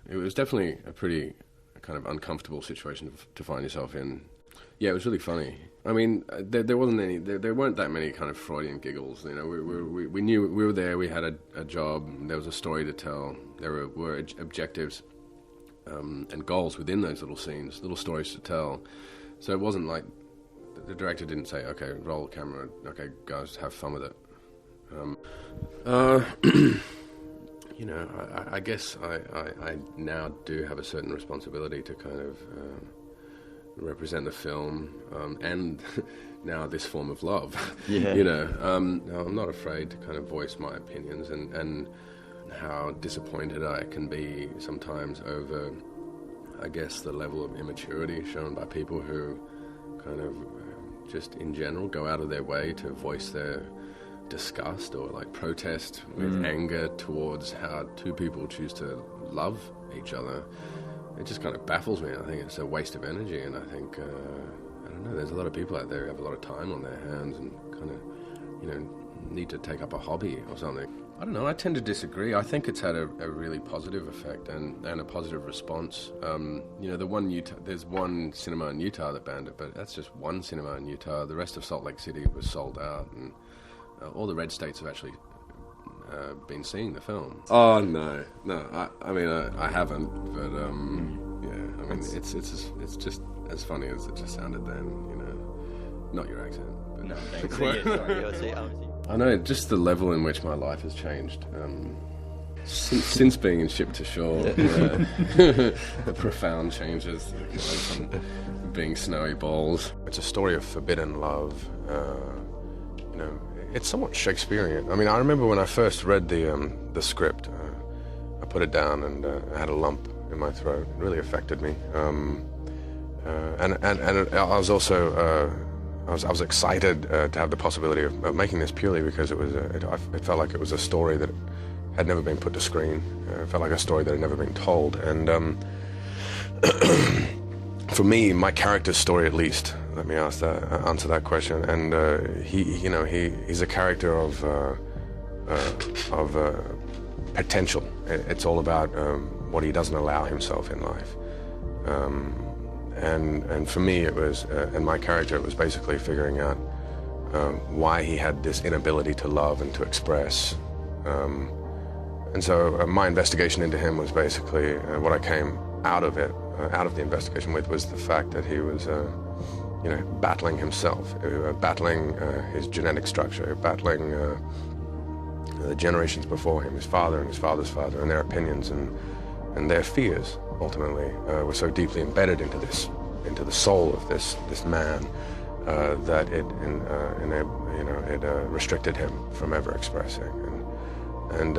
It was definitely a pretty kind of uncomfortable situation to find yourself in. Yeah, it was really funny. I mean, there wasn't any. There weren't that many kind of Freudian giggles. You know, we knew we were there. We had a job. There was a story to tell. There were objectives and goals within those little scenes, little stories to tell. So it wasn't like the director didn't say, "Okay, roll the camera. Okay, guys, have fun with it." You know, I guess I now do have a certain responsibility to kind of represent the film and now this form of love. Yeah. You know, I'm not afraid to kind of voice my opinions and how disappointed I can be sometimes over, I guess, the level of immaturity shown by people who kind of just in general go out of their way to voice their disgust or like protest with anger towards how two people choose to love each other. It just kind of baffles me. I think it's a waste of energy, and I think I don't know, there's a lot of people out there who have a lot of time on their hands and kind of, you know, need to take up a hobby or something. I don't know, I tend to disagree. I think it's had a really positive effect and a positive response. You know, there's one cinema in Utah that banned it, but that's just one cinema in Utah. The rest of Salt Lake City was sold out, and all the red states have actually been seeing the film. Oh no, I mean I haven't, but yeah, I mean it's just as funny as it just sounded then, you know. Not your accent. But No, thanks. Sorry, I know just the level in which my life has changed since being in Ship to Shore. The profound changes, you know, from being snowy balls. It's a story of forbidden love. You know, it's somewhat Shakespearean. I mean, I remember when I first read the script, I put it down and I had a lump in my throat. It really affected me. And I was also I was excited to have the possibility of making this purely because it was it felt like it was a story that had never been put to screen. It felt like a story that had never been told. And for me, my character's story, at least, let me answer that question. And he's a character of potential. It's all about what he doesn't allow himself in life. And for me, it was, and my character, it was basically figuring out why he had this inability to love and to express. And so my investigation into him was basically what I came out of the investigation with was the fact that he was, battling himself, battling his genetic structure, battling the generations before him, his father and his father's father, and their opinions and their fears. Ultimately, were so deeply embedded into the soul of this man that it restricted him from ever expressing. And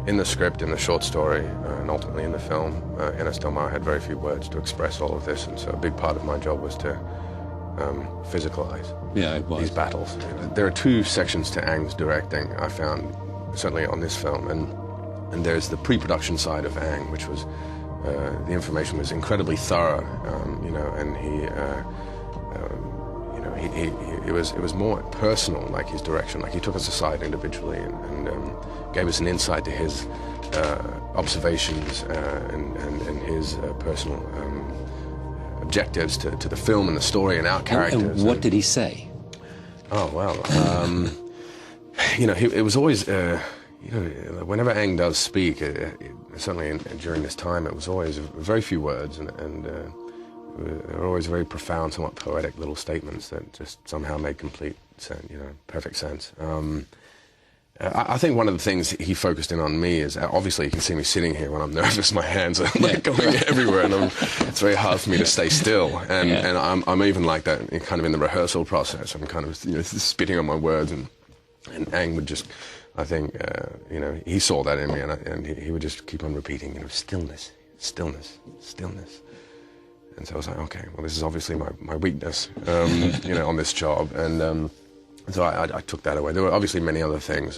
in the script, in the short story, and ultimately in the film, Ines Del Mar had very few words to express all of this, and so a big part of my job was to physicalize these battles. There are two sections to Ang's directing, I found, certainly on this film, and there's the pre-production side of Ang, which was the information was incredibly thorough, and it was more personal, like his direction, like he took us aside individually and gave us an insight to his observations and his personal objectives to the film and the story and our characters. And what did he say? Oh well, it was always. Whenever Ang does speak, certainly during this time, it was always very few words, and they were always very profound, somewhat poetic little statements that just somehow made complete sense, perfect sense. I think one of the things he focused in on me is, obviously you can see me sitting here when I'm nervous, my hands are like going everywhere, and it's very hard for me to stay still, and I'm even like that kind of in the rehearsal process. I'm kind of spitting on my words, and Ang would just, I think, he saw that in me, and he would just keep on repeating, stillness, stillness, stillness. And so I was like, okay, well, this is obviously my weakness, on this job. And so I took that away. There were obviously many other things.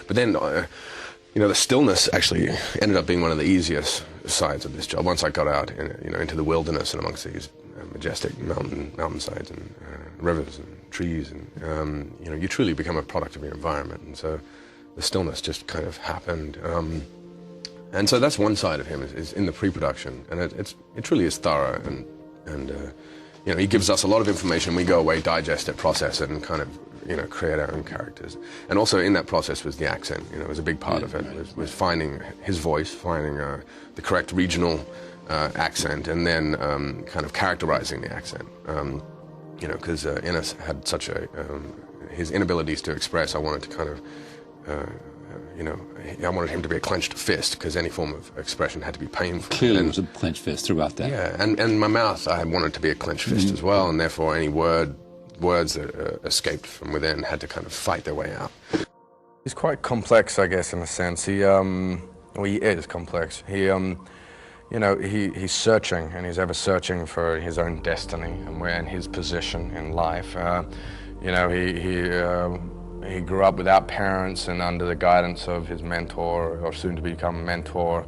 But then, the stillness actually ended up being one of the easiest sides of this job. Once I got out, into the wilderness and amongst these majestic mountainsides and rivers and trees, and you truly become a product of your environment. And so the stillness just kind of happened. And so that's one side of him, is in the pre-production, and it truly is thorough, and you know, he gives us a lot of information. We go away, digest it, process it, and kind of, you know, create our own characters. And also in that process was the accent. You know, it was a big part of it. Was finding his voice, finding the correct regional accent, and then kind of characterizing the accent. You know, because Innes had such a his inabilities to express. I wanted to kind of you know, I wanted him to be a clenched fist, because any form of expression had to be painful. Clearly, it was a clenched fist throughout that. Yeah, and my mouth, I wanted to be a clenched fist as well, and therefore any words that escaped from within had to kind of fight their way out. He's quite complex, I guess, in a sense. He is complex. You know, he's searching, and he's ever searching for his own destiny and his position in life. You know, he grew up without parents and under the guidance of his mentor, or soon to become mentor,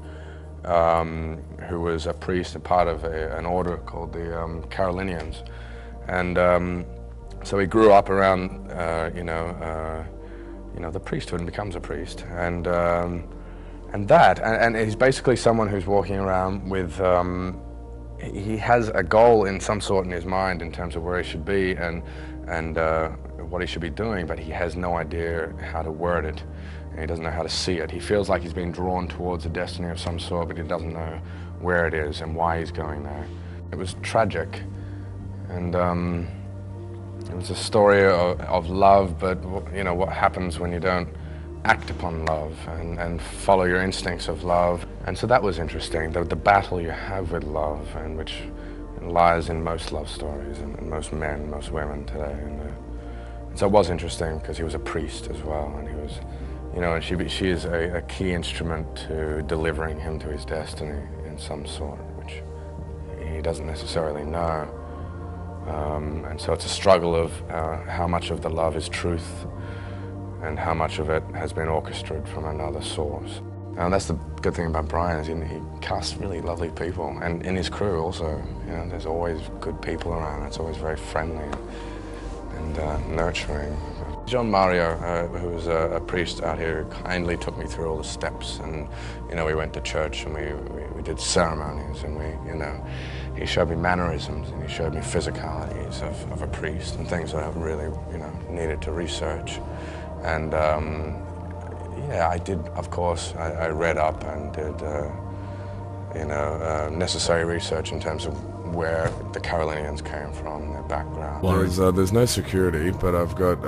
who was a priest, a part of an order called the Carolinians. And so he grew up around, you know, the priesthood, and becomes a priest. And he's basically someone who's walking around with, he has a goal in some sort in his mind in terms of where he should be and what he should be doing, but he has no idea how to word it, and he doesn't know how to see it. He feels like he's being drawn towards a destiny of some sort, but he doesn't know where it is and why he's going there. It was tragic, and it was a story of love, but you know, what happens when you don't act upon love and follow your instincts of love. And so that was interesting, the battle you have with love, and which lies in most love stories and most men, most women today. And so it was interesting because he was a priest as well, and he was, you know, and she is a key instrument to delivering him to his destiny in some sort, which he doesn't necessarily know. And so it's a struggle of how much of the love is truth and how much of it has been orchestrated from another source. And that's the good thing about Brian, is he casts really lovely people, and in his crew also, you know, there's always good people around. It's always very friendly and nurturing. John Mario, who was a priest out here, kindly took me through all the steps, and you know, we went to church and we did ceremonies, and you know, he showed me mannerisms and he showed me physicalities of a priest and things that I really, you know, needed to research. And yeah, I did, of course, I read up and did, you know, necessary research in terms of where the Carolinians came from, their background. There's no security, but I've got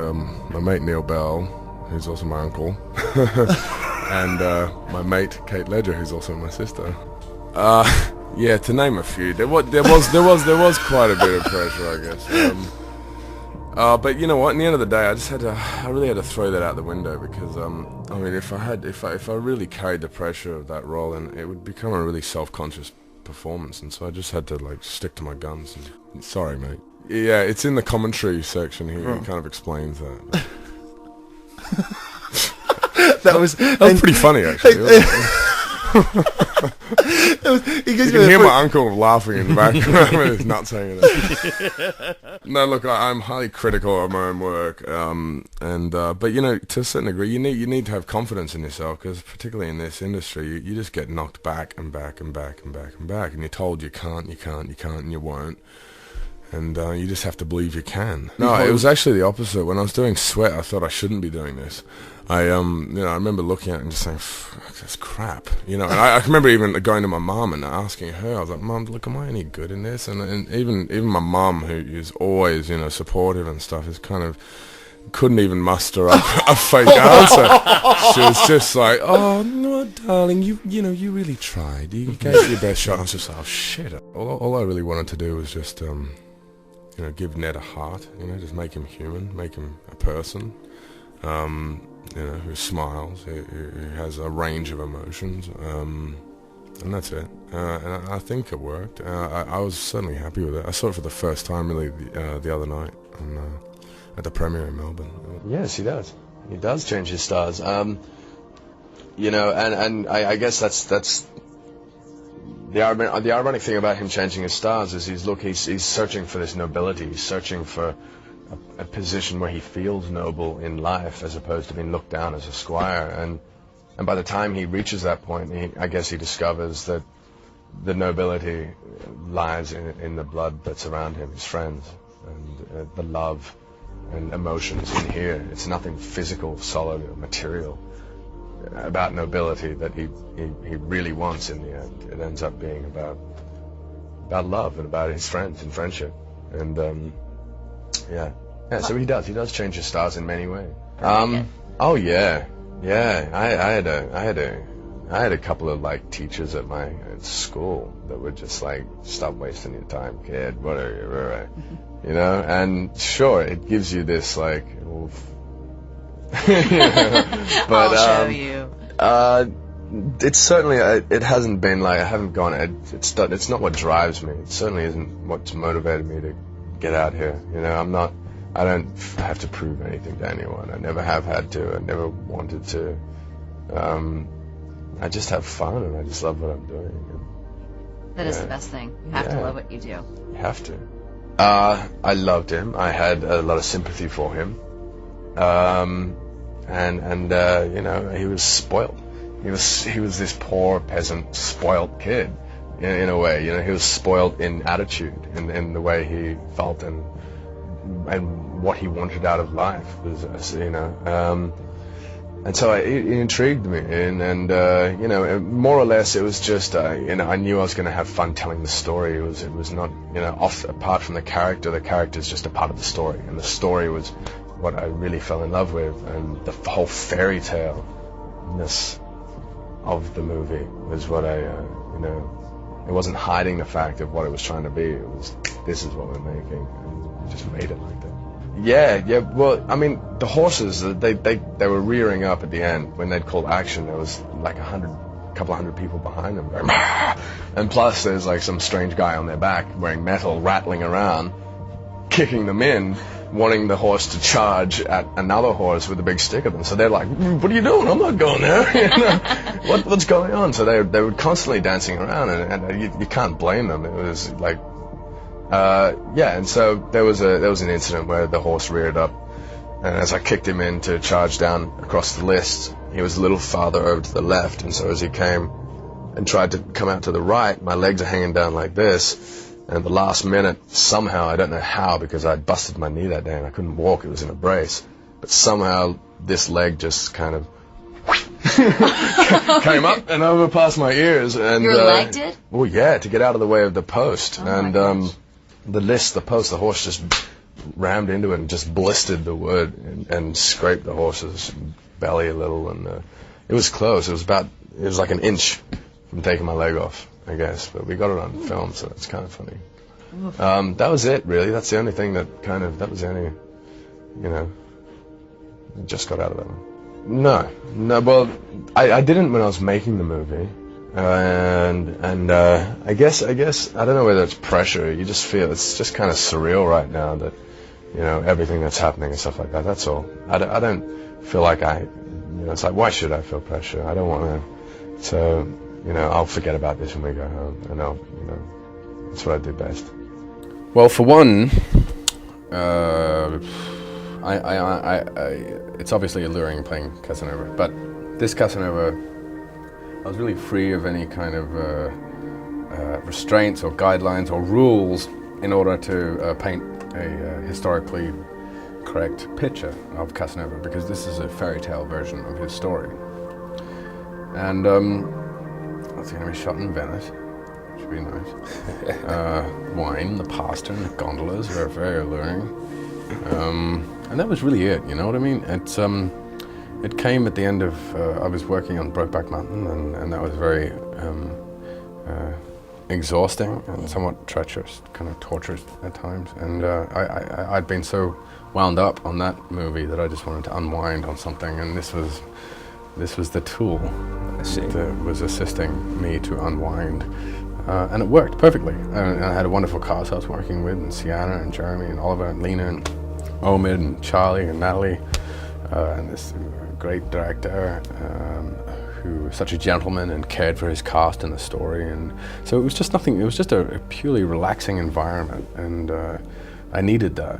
my mate Neil Bell, who's also my uncle, and my mate Kate Ledger, who's also my sister. Yeah, to name a few. There was quite a bit of pressure, I guess. But you know what? In the end of the day, I really had to throw that out the window, because I mean, if I really carried the pressure of that role, then it would become a really self-conscious performance, and so I just had to like stick to my guns. And, sorry, mate. Yeah, it's in the commentary section here. He kind of explains that. that was pretty funny, actually. You can hear my uncle laughing in the background when he's not saying it. No, look, I'm highly critical of my own work, but you know, to a certain degree, you need to have confidence in yourself, because particularly in this industry, you just get knocked back and back and back and back and back, and you're told you can't, and you won't. And you just have to believe you can. No, it was actually the opposite. When I was doing Sweat, I thought I shouldn't be doing this. I remember looking at it and just saying, that's crap, you know. And I remember even going to my mum and asking her. I was like, Mum, look, am I any good in this? And even my mum, who is always, you know, supportive and stuff, is kind of couldn't even muster up a fake answer. She was just like, oh no, darling, you really tried. You gave your best shot. I was just like, oh shit. All I really wanted to do was just you know, give Ned a heart. You know, just make him human, make him a person. You know, who smiles, who has a range of emotions, and that's it. And I think it worked. I was certainly happy with it. I saw it for the first time really the other night at the premiere in Melbourne. Yes, he does. He does change his stars. You know, and I guess that's the ironic thing about him changing his stars is he's searching for this nobility. He's searching for a position where he feels noble in life, as opposed to being looked down as a squire. And And by the time he reaches that point, I guess he discovers that the nobility lies in the blood that's around him, his friends, and the love and emotions in here. It's nothing physical, solid, or material about nobility that he really wants in the end. It ends up being about love and about his friends and friendship. And yeah, so he does change his stars in many ways. Oh yeah. I had a couple of like teachers at my school that were just like, stop wasting your time, kid. What are you, you know? And sure, it gives you this like, but I'll show you. It's certainly it hasn't been like I haven't gone. It's not what drives me. It certainly isn't what's motivated me to get out here. You know, I don't have to prove anything to anyone. I never have had to. I never wanted to. I just have fun and I just love what I'm doing. That is the best thing. You have to love what you do. You have to. I loved him. I had a lot of sympathy for him. And you know, he was spoiled. He was this poor peasant, spoiled kid, in a way. You know, he was spoiled in attitude, in the way he felt, and what he wanted out of life. Was, you know, and so it intrigued me, and you know, more or less, it was just you know, I knew I was going to have fun telling the story. It was not, you know, apart from the character. The character is just a part of the story, and the story was what I really fell in love with, and the whole fairy tale-ness of the movie was what I, you know, it wasn't hiding the fact of what it was trying to be. It was, this is what we're making, and we just made it like that. Yeah. Well, I mean, the horses, they were rearing up at the end when they'd called action. There was like a couple hundred people behind them going, "Bah!" And plus there's like some strange guy on their back wearing metal, rattling around, kicking them in, wanting the horse to charge at another horse with a big stick of them. So they're like, "What are you doing? I'm not going there." You know? What's going on? So they were constantly dancing around, and you can't blame them. It was like, yeah. And so there was an incident where the horse reared up, and as I kicked him in to charge down across the list, he was a little farther over to the left, and so as he came and tried to come out to the right, my legs are hanging down like this. And at the last minute, somehow, I don't know how, because I'd busted my knee that day and I couldn't walk, it was in a brace, but somehow this leg just kind of came up and over past my ears. And your leg did? Oh yeah, to get out of the way of the post. And the post, the horse just rammed into it and just blistered the wood and scraped the horse's belly a little, and it was close. It was like an inch from taking my leg off, I guess, but we got it on film, so it's kind of funny. That was it, really. That's the only thing that was the only, you know, I just got out of that one. No, well, I didn't when I was making the movie, and I guess, I don't know whether it's pressure, you just feel, it's just kind of surreal right now that, you know, everything that's happening and stuff like that, that's all. I don't feel like you know, it's like, why should I feel pressure? I don't want to, so, you know, I'll forget about this when we go home, and you know, that's what I do best. Well, for one, it's obviously alluring playing Casanova, but this Casanova, I was really free of any kind of restraints or guidelines or rules in order to paint a historically correct picture of Casanova, because this is a fairy tale version of his story. And it's going to be shot in Venice, which would be nice. Wine, the pasta, and the gondolas are very alluring. And that was really it, you know what I mean? It came at the end of, I was working on Brokeback Mountain, and that was very exhausting and somewhat treacherous, kind of torturous at times. And I'd been so wound up on that movie that I just wanted to unwind on something, and this was the tool that was assisting me to unwind. And it worked perfectly. And I had a wonderful cast I was working with, and Sienna and Jeremy and Oliver and Lena and Omid and Charlie and Natalie, and this great director who was such a gentleman and cared for his cast and the story. And so it was just nothing, it was just a purely relaxing environment, and I needed that.